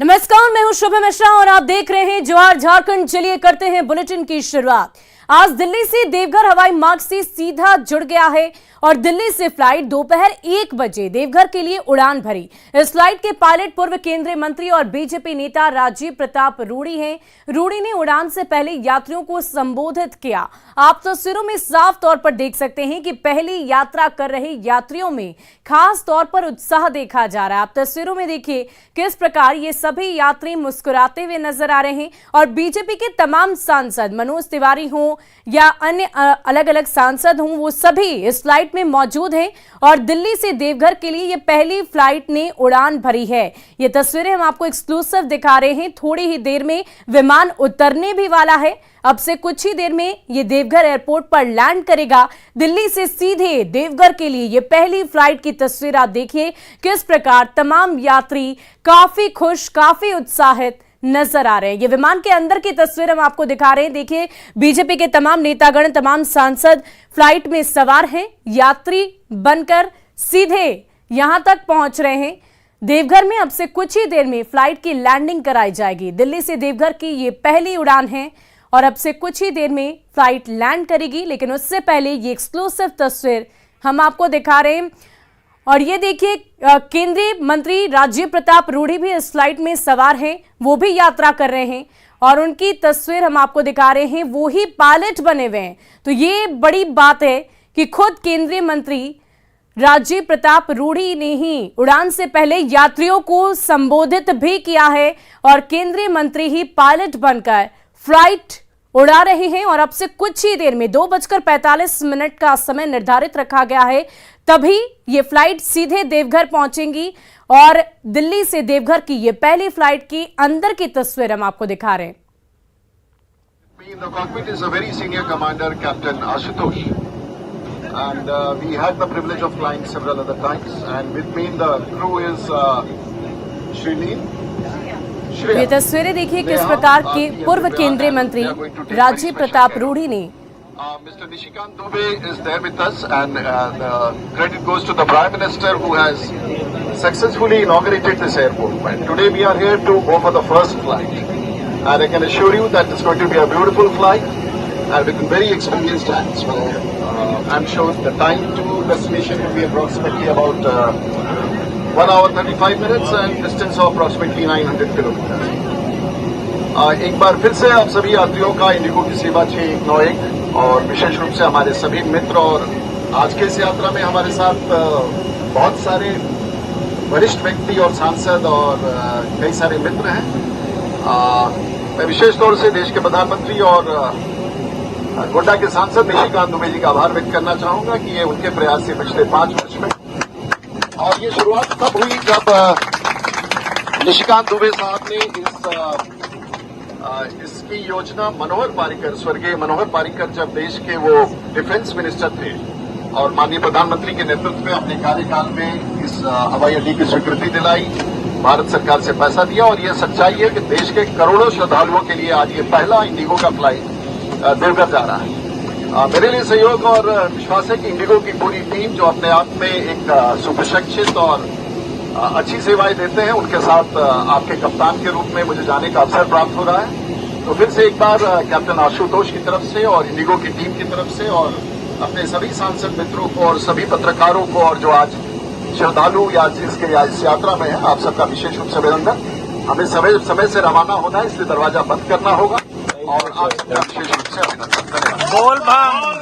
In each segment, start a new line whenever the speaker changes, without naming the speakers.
नमस्कार, मैं हूं शुभम मिश्रा और आप देख रहे हैं ज्वार झारखंड। चलिए करते हैं बुलेटिन की शुरुआत। आज दिल्ली से देवघर हवाई मार्ग से सीधा जुड़ गया है और दिल्ली से फ्लाइट दोपहर 1 बजे देवघर के लिए उड़ान भरी। इस फ्लाइट के पायलट पूर्व केंद्रीय मंत्री और बीजेपी नेता राजीव प्रताप रूडी हैं। रूडी ने उड़ान से पहले यात्रियों को संबोधित किया। आप तस्वीरों में साफ तौर पर देख सकते हैं कि पहली यात्रा कर रहे यात्रियों में खास तौर पर उत्साह देखा जा रहा है। आप तस्वीरों में देखिए किस प्रकार ये सभी यात्री मुस्कुराते हुए नजर आ रहे हैं और बीजेपी के तमाम सांसद, मनोज तिवारी हों या अन्य अलग अलग सांसद हों, वो सभी इस फ्लाइट में मौजूद हैं और दिल्ली से देवघर के लिए ये पहली फ्लाइट ने उड़ान भरी है। ये तस्वीरें हम आपको एक्सक्लूसिव दिखा रहे हैं। थोड़ी ही देर में विमान उतरने भी वाला है। अब से कुछ ही देर में ये देवघर एयरपोर्ट पर लैंड करेगा। दिल्ली से सीधे देवघर के लिए ये पहली फ्लाइट की तस्वीर आप देखिए किस प्रकार तमाम यात्री काफी खुश, काफी उत्साहित नजर आ रहे हैं। ये विमान के अंदर की तस्वीर हम आपको दिखा रहे हैं। देखिए बीजेपी के तमाम नेतागण, तमाम सांसद फ्लाइट में सवार हैं, यात्री बनकर सीधे यहां तक पहुंच रहे हैं। देवघर में अब से कुछ ही देर में फ्लाइट की लैंडिंग कराई जाएगी। दिल्ली से देवघर की ये पहली उड़ान है और अब से कुछ ही देर में फ्लाइट लैंड करेगी। लेकिन उससे पहले ये एक्सक्लूसिव तस्वीर हम आपको दिखा रहे हैं और ये देखिए केंद्रीय मंत्री राजीव प्रताप रूडी भी इस फ्लाइट में सवार हैं। वो भी यात्रा कर रहे हैं और उनकी तस्वीर हम आपको दिखा रहे हैं। वो ही पायलट बने हुए हैं। तो ये बड़ी बात है कि खुद केंद्रीय मंत्री राजीव प्रताप रूडी ने ही उड़ान से पहले यात्रियों को संबोधित भी किया है और केंद्रीय मंत्री ही पायलट बनकर फ्लाइट उड़ा रहे हैं। और अब से कुछ ही देर में 2:45 का समय निर्धारित रखा गया है, तभी ये फ्लाइट सीधे देवघर पहुंचेंगी और दिल्ली से देवघर की ये पहली फ्लाइट की अंदर की तस्वीर हम आपको दिखा रहे हैं।
In the cockpit is a very senior commander, Captain Ashutosh, and we had the privilege of flying several other times. And with me in the crew is Shrilin.
ये तस्वीरें देखिए किस प्रकार के पूर्व केंद्रीय मंत्री राजीव प्रताप रूडी ने
Mr. Nishikant Dubey is there with us, and the credit goes to the Prime Minister who has successfully inaugurated this airport. And today we are here to go for the first flight, and I can assure you that it's going to be a beautiful flight and with very experienced hands. So I'm sure the time to destination will be approximately about 1 hour 35 minutes and distance of approximately 900 kilometers. एक बार फिर से आप सभी यात्रियों का Indigo की सेवा 6191 और विशेष रूप से हमारे सभी मित्र, और आज के इस यात्रा में हमारे साथ बहुत सारे वरिष्ठ व्यक्ति और सांसद और कई सारे मित्र हैं। मैं विशेष तौर से देश के प्रधानमंत्री और गोड्डा के सांसद निशिकांत दुबे जी का आभार व्यक्त करना चाहूंगा कि ये उनके प्रयास से पिछले 5 वर्ष में, और ये शुरुआत तब हुई जब निशिकांत दुबे साहब ने इसकी योजना मनोहर पारिकर, स्वर्गीय मनोहर पारिकर जब देश के वो डिफेंस मिनिस्टर थे और माननीय प्रधानमंत्री के नेतृत्व में अपने कार्यकाल में इस हवाई अड्डे की स्वीकृति दिलाई, भारत सरकार से पैसा दिया। और ये सच्चाई है कि देश के करोड़ों श्रद्धालुओं के लिए आज ये पहला इंडिगो का फ्लाइट देवघर जा रहा है। मेरे लिए सहयोग और विश्वास है कि इंडिगो की पूरी टीम, जो अपने आप में एक सुप्रशिक्षित और अच्छी सेवाएं देते हैं, उनके साथ आपके कप्तान के रूप में मुझे जाने का अवसर प्राप्त हो रहा है। तो फिर से एक बार कैप्टन आशुतोष की तरफ से और इंडिगो की टीम की तरफ से और अपने सभी सांसद मित्रों को और सभी पत्रकारों को और जो आज श्रद्धालु या इस यात्रा में है, आप सबका विशेष रूप से अभिनंदन। हमें समय से रवाना होना है, इसलिए दरवाजा बंद करना होगा और आप सबका विशेष रूप से अभिनंदन। धन्यवाद।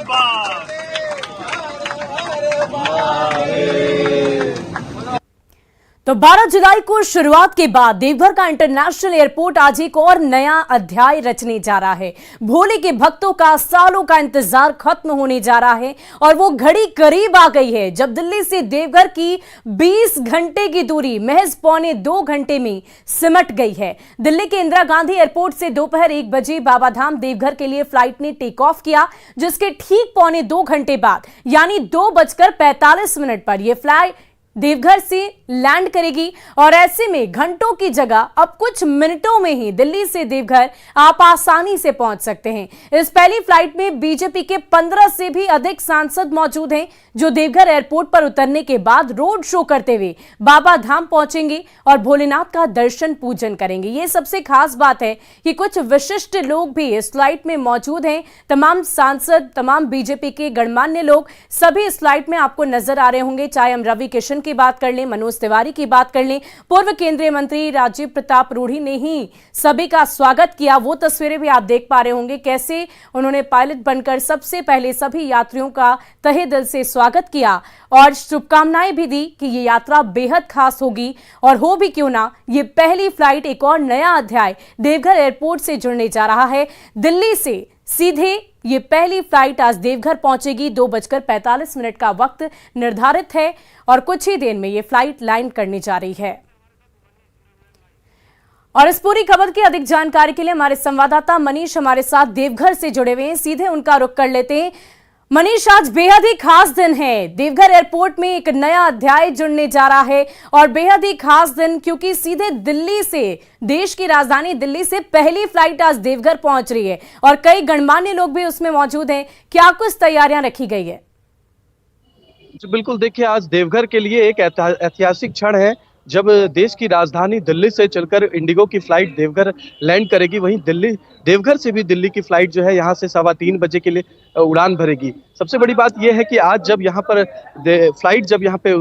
तो 12 जुलाई को शुरुआत के बाद देवघर का इंटरनेशनल एयरपोर्ट आज एक और नया अध्याय रचने जा रहा है। भोले के भक्तों का सालों का इंतजार खत्म होने जा रहा है और वो घड़ी करीब आ गई है जब दिल्ली से देवघर की 20 घंटे की दूरी महज 1.25 घंटे में सिमट गई है। दिल्ली के इंदिरा गांधी एयरपोर्ट से दोपहर 1 बजे बाबाधाम देवघर के लिए फ्लाइट ने टेक ऑफ किया, जिसके ठीक 1.25 घंटे बाद यानी 2:45 पर यह फ्लाइट देवघर से लैंड करेगी और ऐसे में घंटों की जगह अब कुछ मिनटों में ही दिल्ली से देवघर आप आसानी से पहुंच सकते हैं। इस पहली फ्लाइट में बीजेपी के 15 से भी अधिक सांसद मौजूद हैं, जो देवघर एयरपोर्ट पर उतरने के बाद रोड शो करते हुए बाबा धाम पहुंचेंगे और भोलेनाथ का दर्शन पूजन करेंगे। ये सबसे खास बात है कि कुछ विशिष्ट लोग भी इस फ्लाइट में मौजूद हैं। तमाम सांसद, तमाम बीजेपी के गणमान्य लोग सभी इस फ्लाइट में आपको नजर आ रहे होंगे। चाहे हम रवि किशन की बात कर लें, मनोज तिवारी की बात कर लें, पूर्व केंद्रीय मंत्री राजीव प्रताप रूढ़ी ने ही सभी का स्वागत किया। वो तस्वीरें भी आप देख पा रहे होंगे, कैसे उन्होंने पायलट बनकर सबसे पहले सभी यात्रियों का तहे दिल से स्वागत किया और शुभकामनाएं भी दी कि ये यात्रा बेहद खास होगी। और हो भी क्यों ना, ये पहली फ्लाइट एक और नया अध्याय देवघर एयरपोर्ट से जुड़ने जा रहा है। दिल्ली से सीधे ये पहली फ्लाइट आज देवघर पहुंचेगी। 2:45 का वक्त निर्धारित है और कुछ ही देर में ये फ्लाइट लैंड करने जा रही है। और इस पूरी खबर की अधिक जानकारी के लिए हमारे संवाददाता मनीष हमारे साथ देवघर से जुड़े हुए हैं, सीधे उनका रुख कर लेते हैं। मनीष, आज बेहद ही खास दिन है। देवघर एयरपोर्ट में एक नया अध्याय जुड़ने जा रहा है और बेहद ही खास दिन, क्योंकि सीधे दिल्ली से, देश की राजधानी दिल्ली से पहली फ्लाइट आज देवघर पहुंच रही है और कई गणमान्य लोग भी उसमें मौजूद हैं। क्या कुछ तैयारियां रखी गई है?
बिल्कुल, देखिए आज देवघर के लिए एक ऐतिहासिक क्षण है जब देश की राजधानी दिल्ली से चलकर इंडिगो की फ्लाइट देवघर लैंड करेगी। वहीं देवघर से भी दिल्ली की फ्लाइट जो है यहाँ से 3:15 बजे के लिए उड़ान भरेगी। सबसे बड़ी बात यह है कि आज जब यहाँ पर फ्लाइट जब यहाँ पे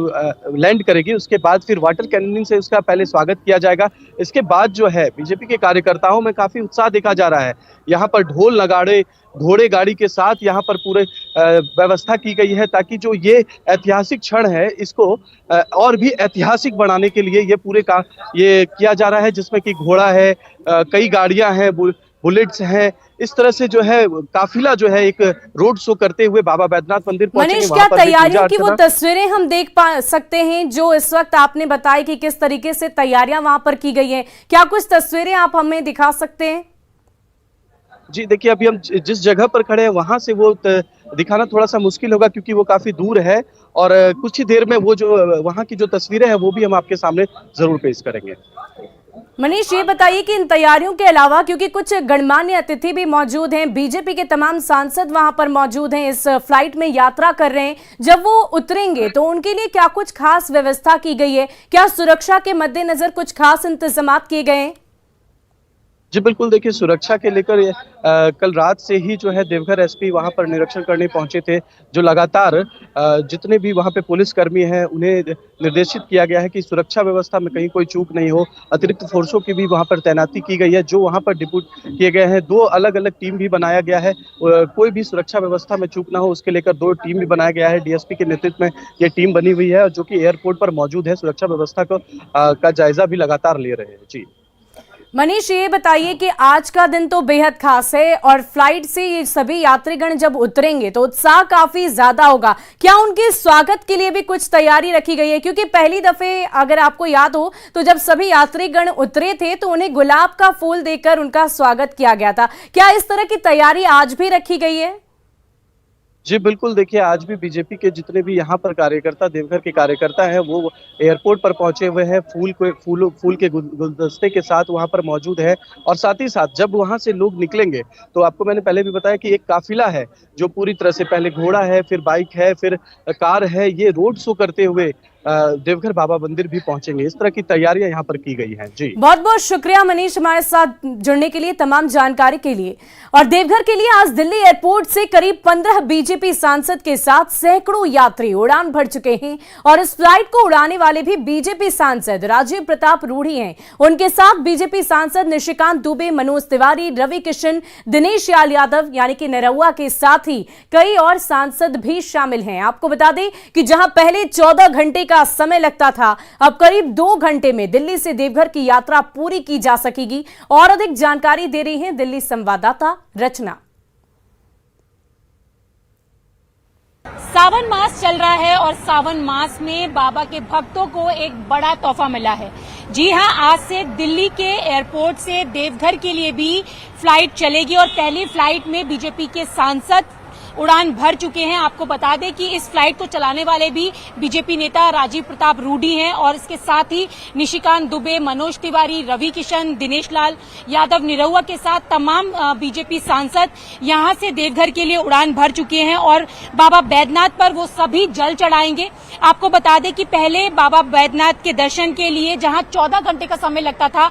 लैंड करेगी, उसके बाद फिर वाटर कैननिंग से उसका पहले स्वागत किया जाएगा। इसके बाद जो है बीजेपी के कार्यकर्ताओं में काफी उत्साह देखा जा रहा है। यहाँ पर ढोल नगाड़े, घोड़े गाड़ी के साथ यहाँ पर पूरे व्यवस्था की गई है, ताकि जो ये ऐतिहासिक क्षण है इसको और भी ऐतिहासिक बनाने के लिए ये किया जा रहा है, जिसमें कि घोड़ा है, कई गाड़ियां हैं, बुलेट्स हैं। इस तरह से जो है काफिला जो है एक रोड शो करते हुए बाबा बैद्यनाथ मंदिर पहुंचेंगे।
मनीष, क्या तैयारियों की वो तस्वीरें हम देख सकते हैं जो इस वक्त आपने बताया कि किस तरीके से तैयारियां वहां पर की गई हैं? क्या कुछ तस्वीरें आप हमें दिखा सकते हैं?
जी देखिए, अभी हम जिस जगह पर खड़े हैं वहां से वो दिखाना थोड़ा सा मुश्किल होगा, क्योंकि वो काफी दूर है और कुछ ही देर में वो जो वहां की जो तस्वीरें हैं वो भी हम आपके सामने जरूर पेश करेंगे।
मनीष, ये बताइए कि इन तैयारियों के अलावा, क्योंकि कुछ गणमान्य अतिथि भी मौजूद हैं, बीजेपी के तमाम सांसद वहां पर मौजूद हैं, इस फ्लाइट में यात्रा कर रहे हैं, जब वो उतरेंगे तो उनके लिए क्या कुछ खास व्यवस्था की गई है? क्या सुरक्षा के मद्देनजर कुछ खास इंतजाम किए गए हैं?
जी बिल्कुल, देखिए सुरक्षा के लेकर कल रात से ही जो है देवघर एसपी वहां पर निरीक्षण करने पहुंचे थे। जो लगातार जितने भी वहां पे पुलिसकर्मी हैं उन्हें निर्देशित किया गया है कि सुरक्षा व्यवस्था में कहीं कोई चूक नहीं हो। अतिरिक्त फोर्सों की भी वहां पर तैनाती की गई है, जो वहां पर डिप्यूट किए गए हैं। 2 अलग अलग टीम भी बनाया गया है, कोई भी सुरक्षा व्यवस्था में चूक ना हो उसके लेकर 2 टीम भी बनाया गया है। डीएसपी के नेतृत्व में ये टीम बनी हुई है, जो कि एयरपोर्ट पर मौजूद है, सुरक्षा व्यवस्था का जायजा भी लगातार ले रहे हैं। जी
मनीष, ये बताइए कि आज का दिन तो बेहद खास है और फ्लाइट से ये सभी यात्रीगण जब उतरेंगे तो उत्साह काफी ज्यादा होगा। क्या उनके स्वागत के लिए भी कुछ तैयारी रखी गई है? क्योंकि पहली दफे अगर आपको याद हो तो जब सभी यात्रीगण उतरे थे तो उन्हें गुलाब का फूल देकर उनका स्वागत किया गया था। क्या इस तरह की तैयारी आज भी रखी गई है?
जी बिल्कुल, देखिए आज भी बीजेपी के जितने भी यहाँ पर कार्यकर्ता, देवघर के कार्यकर्ता हैं, वो एयरपोर्ट पर पहुंचे हुए हैं, फूल के गुलदस्ते के साथ वहाँ पर मौजूद है। और साथ ही साथ जब वहाँ से लोग निकलेंगे तो आपको मैंने पहले भी बताया कि एक काफिला है जो पूरी तरह से, पहले घोड़ा है, फिर बाइक है, फिर कार है, ये रोड शो करते हुए देवघर बाबा मंदिर भी पहुंचेंगे। इस तरह की तैयारियां यहाँ पर की गई हैं। जी
बहुत बहुत शुक्रिया मनीष, हमारे साथ जुड़ने के लिए, तमाम जानकारी के लिए। और देवघर के लिए आज दिल्ली एयरपोर्ट से करीब 15 बीजेपी सांसद के साथ सैकड़ों यात्री उड़ान भर चुके हैं और इस फ्लाइट को उड़ाने वाले भी बीजेपी सांसद राजीव प्रताप रूढ़ी हैं। उनके साथ बीजेपी सांसद निशिकांत दुबे, मनोज तिवारी, रवि किशन, दिनेश यादव यानी कि निरहुआ के साथ ही कई और सांसद भी शामिल हैं। आपको बता दें कि जहां पहले 14 घंटे का समय लगता था, अब करीब 2 घंटे में दिल्ली से देवघर की यात्रा पूरी की जा सकेगी। और अधिक जानकारी दे रही हैं दिल्ली संवाददाता रचना।
सावन मास चल रहा है और सावन मास में बाबा के भक्तों को एक बड़ा तोहफा मिला है। जी हां, आज से दिल्ली के एयरपोर्ट से देवघर के लिए भी फ्लाइट चलेगी और पहली फ्लाइट में बीजेपी के सांसद उड़ान भर चुके हैं। आपको बता दें कि इस फ्लाइट को चलाने वाले भी बीजेपी नेता राजीव प्रताप रूडी हैं और इसके साथ ही निशिकांत दुबे, मनोज तिवारी, रवि किशन, दिनेश लाल यादव निरहुआ के साथ तमाम बीजेपी सांसद यहां से देवघर के लिए उड़ान भर चुके हैं और बाबा बैद्यनाथ पर वो सभी जल चढ़ाएंगे। आपको बता दें कि पहले बाबा बैद्यनाथ के दर्शन के लिए जहां 14 घंटे का समय लगता था,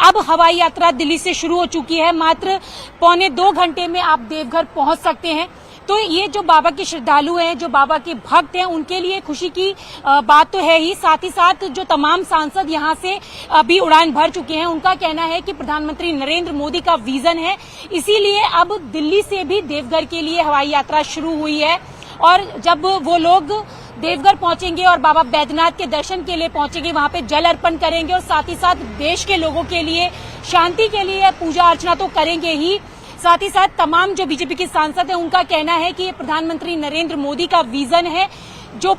अब हवाई यात्रा दिल्ली से शुरू हो चुकी है। मात्र 1.25 घंटे में आप देवघर पहुंच सकते हैं। तो ये जो बाबा के श्रद्धालु हैं, जो बाबा के भक्त हैं, उनके लिए खुशी की बात तो है ही। साथ ही साथ जो तमाम सांसद यहां से अभी उड़ान भर चुके हैं, उनका कहना है कि प्रधानमंत्री नरेंद्र मोदी का विजन है, इसीलिए अब दिल्ली से भी देवघर के लिए हवाई यात्रा शुरू हुई है। और जब वो लोग देवघर पहुंचेंगे और बाबा बैद्यनाथ के दर्शन के लिए पहुंचेंगे, वहां पे जल अर्पण करेंगे और साथ ही साथ देश के लोगों के लिए शांति के लिए पूजा अर्चना तो करेंगे ही। साथ ही साथ तमाम जो बीजेपी के सांसद हैं, उनका कहना है कि ये प्रधानमंत्री नरेंद्र मोदी का विजन है, जो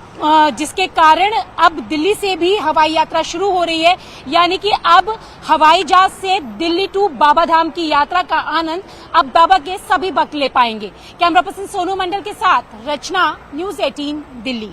जिसके कारण अब दिल्ली से भी हवाई यात्रा शुरू हो रही है। यानी कि अब हवाई जहाज से दिल्ली टू बाबा धाम की यात्रा का आनंद अब बाबा के सभी भक्त ले पाएंगे। कैमरा पर्सन सोनू मंडल के साथ रचना, न्यूज़ 18 दिल्ली।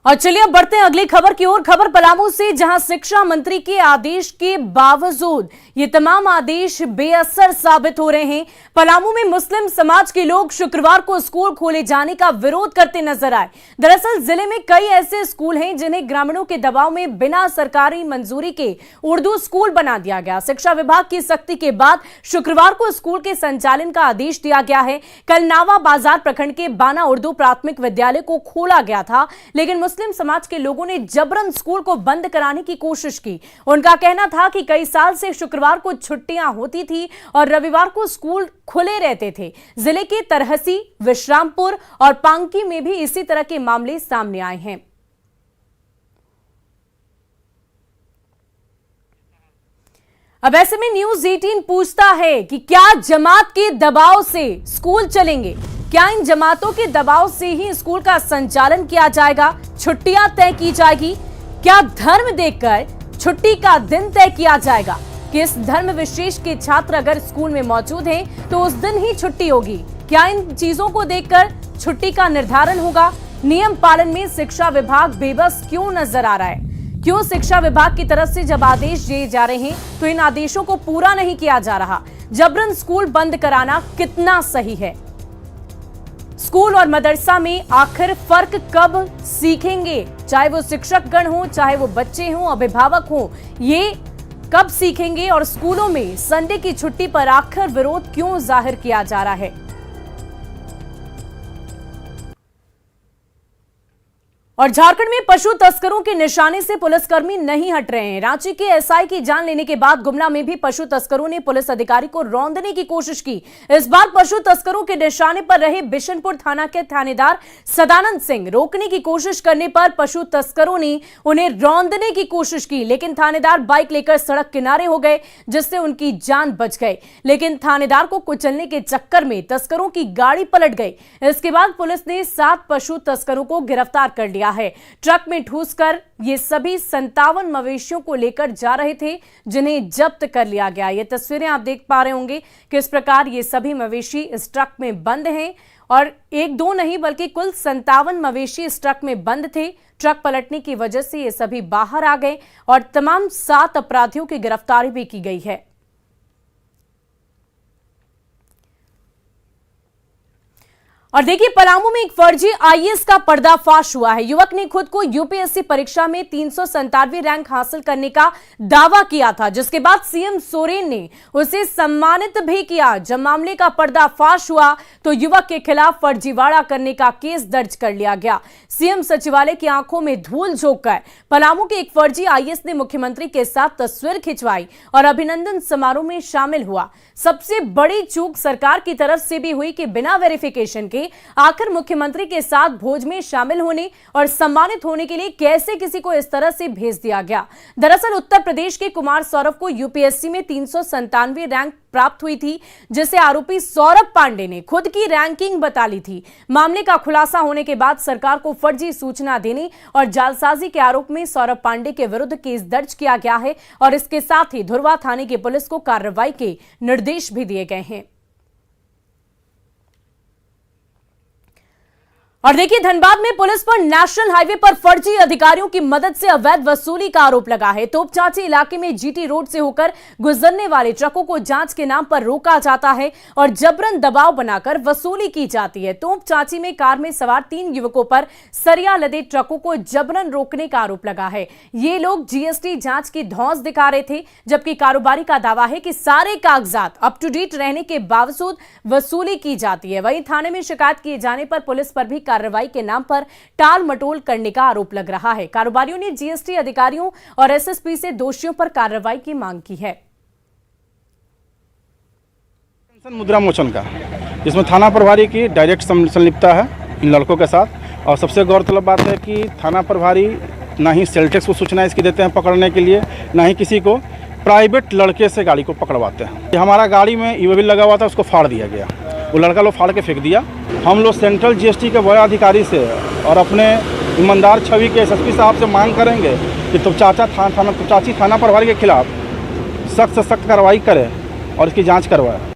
और चलिए अब बढ़ते हैं अगली खबर की ओर। खबर पलामू से, जहां शिक्षा मंत्री के आदेश के बावजूद ये तमाम आदेश बेअसर साबित हो रहे हैं। पलामू में मुस्लिम समाज के लोग शुक्रवार को स्कूल खोले जाने का विरोध करते नजर आए। दरअसल जिले में कई ऐसे स्कूल हैं जिन्हें ग्रामीणों के दबाव में बिना सरकारी मंजूरी के उर्दू स्कूल बना दिया गया। शिक्षा विभाग की सख्ती के बाद शुक्रवार को स्कूल के संचालन का आदेश दिया गया है। कल नावा बाजार प्रखंड के बाना उर्दू प्राथमिक विद्यालय को खोला गया था, लेकिन मुस्लिम समाज के लोगों ने जबरन स्कूल को बंद कराने की कोशिश की। उनका कहना था कि कई साल से शुक्रवार को छुट्टियां होती थी और रविवार को स्कूल खुले रहते थे। जिले के तरहसी, विश्रामपुर और पांकी में भी इसी तरह के मामले सामने आए हैं। अब ऐसे में न्यूज़ 18 पूछता है कि क्या जमात के दबाव से स्कूल चलेंगे? क्या इन जमातों के दबाव से ही स्कूल का संचालन किया जाएगा? छुट्टियां तय की जाएगी? क्या धर्म देखकर छुट्टी का दिन तय किया जाएगा? किस धर्म विशेष के छात्र अगर स्कूल में मौजूद हैं तो उस दिन ही छुट्टी होगी? क्या इन चीजों को देखकर छुट्टी का निर्धारण होगा? नियम पालन में शिक्षा विभाग बेबस क्यों नजर आ रहा है? क्यों शिक्षा विभाग की तरफ से जब आदेश दिए जा रहे हैं तो इन आदेशों को पूरा नहीं किया जा रहा? जबरन स्कूल बंद कराना कितना सही है? स्कूल और मदरसा में आखिर फर्क कब सीखेंगे? चाहे वो शिक्षक गण हो, चाहे वो बच्चे हों, अभिभावक हों, ये कब सीखेंगे? और स्कूलों में संडे की छुट्टी पर आखिर विरोध क्यों जाहिर किया जा रहा है? और झारखंड में पशु तस्करों के निशाने से पुलिसकर्मी नहीं हट रहे हैं। रांची के एसआई की जान लेने के बाद गुमला में भी पशु तस्करों ने पुलिस अधिकारी को रौंदने की कोशिश की। इस बार पशु तस्करों के निशाने पर रहे बिशनपुर थाना के थानेदार सदानंद सिंह रोकने की कोशिश करने पर पशु तस्करों ने उन्हें रौंदने की कोशिश की, लेकिन थानेदार बाइक लेकर सड़क किनारे हो गए, जिससे उनकी जान बच गई। लेकिन थानेदार को कुचलने के चक्कर में तस्करों की गाड़ी पलट गई। इसके बाद पुलिस ने 7 पशु तस्करों को गिरफ्तार कर लिया है। ट्रक में ठूस कर ये सभी 57 मवेशियों को लेकर जा रहे थे, जिन्हें जब्त कर लिया गया। ये तस्वीरें आप देख पा रहे होंगे किस प्रकार ये सभी मवेशी इस ट्रक में बंद हैं और 1-2 नहीं बल्कि कुल 57 मवेशी इस ट्रक में बंद थे। ट्रक पलटने की वजह से ये सभी बाहर आ गए और तमाम 7 अपराधियों की गिरफ्तारी भी की गई है। और देखिए, पलामू में एक फर्जी आईएएस का पर्दाफाश हुआ है। युवक ने खुद को यूपीएससी परीक्षा में 397वीं रैंक हासिल करने का दावा किया था, जिसके बाद सीएम सोरेन ने उसे सम्मानित भी किया। जब मामले का पर्दाफाश हुआ तो युवक के खिलाफ फर्जीवाड़ा करने का केस दर्ज कर लिया गया। सीएम सचिवालय की आंखों में धूल झोंककर पलामू के एक फर्जी आईएएस ने मुख्यमंत्री के साथ तस्वीर खिंचवाई और अभिनंदन समारोह में शामिल हुआ। सबसे बड़ी चूक सरकार की तरफ से भी हुई कि बिना वेरिफिकेशन के आखिर मुख्यमंत्री के साथ भोज में शामिल होने और सम्मानित होने के लिए कैसे किसी को इस तरह से भेज दिया गया। दरअसल उत्तर प्रदेश के कुमार सौरभ को यूपीएससी में 397वीं रैंक प्राप्त हुई थी, जिसे आरोपी सौरभ पांडे ने खुद की रैंकिंग बता ली थी। मामले का खुलासा होने के बाद सरकार को फर्जी सूचना देने और जालसाजी के आरोप में सौरभ पांडे के विरुद्ध केस दर्ज किया गया है और इसके साथ ही धुरवा थाने की पुलिस को कार्रवाई के निर्देश भी दिए गए हैं। और देखिए, धनबाद में पुलिस पर नेशनल हाईवे पर फर्जी अधिकारियों की मदद से अवैध वसूली का आरोप लगा है। तोपचांची इलाके में जीटी रोड से होकर गुजरने वाले ट्रकों को जांच के नाम पर रोका जाता है और जबरन दबाव बनाकर वसूली की जाती है। तोपचांची में कार में सवार 3 युवकों पर सरिया लदे ट्रकों को जबरन रोकने का आरोप लगा है। ये लोग जीएसटी जांच की धौंस दिखा रहे थे, जबकि कारोबारी का दावा है कि सारे कागजात अप टू डेट रहने के बावजूद वसूली की जाती है। वहीं थाने में शिकायत किए जाने पर पुलिस पर भी कार्रवाई के नाम पर टाल मटोल करने का आरोप लग रहा है। कारोबारियों ने जीएसटी अधिकारियों और एसएसपी से दोषियों पर कार्रवाई की मांग की है।
मुद्रा मोचन का, जिसमें थाना प्रभारी की डायरेक्ट संलिप्तता है इन लड़कों के साथ। और सबसे गौरतलब बात है कि थाना प्रभारी ना ही सेल टैक्स को सूचना इसकी देते हैं पकड़ने के लिए, ना ही किसी को प्राइवेट लड़के से गाड़ी को पकड़वाते हैं। हमारा गाड़ी में ईओ बिल लगा हुआ था, उसको फाड़ दिया गया, वो लड़का लोग फाड़ के फेंक दिया। हम लोग सेंट्रल जीएसटी के बड़े अधिकारी से और अपने ईमानदार छवि के एसएसपी साहब से मांग करेंगे कि तोपचांची थाना प्रभारी के खिलाफ सख्त से सख्त कार्रवाई करे और इसकी जांच करवाए।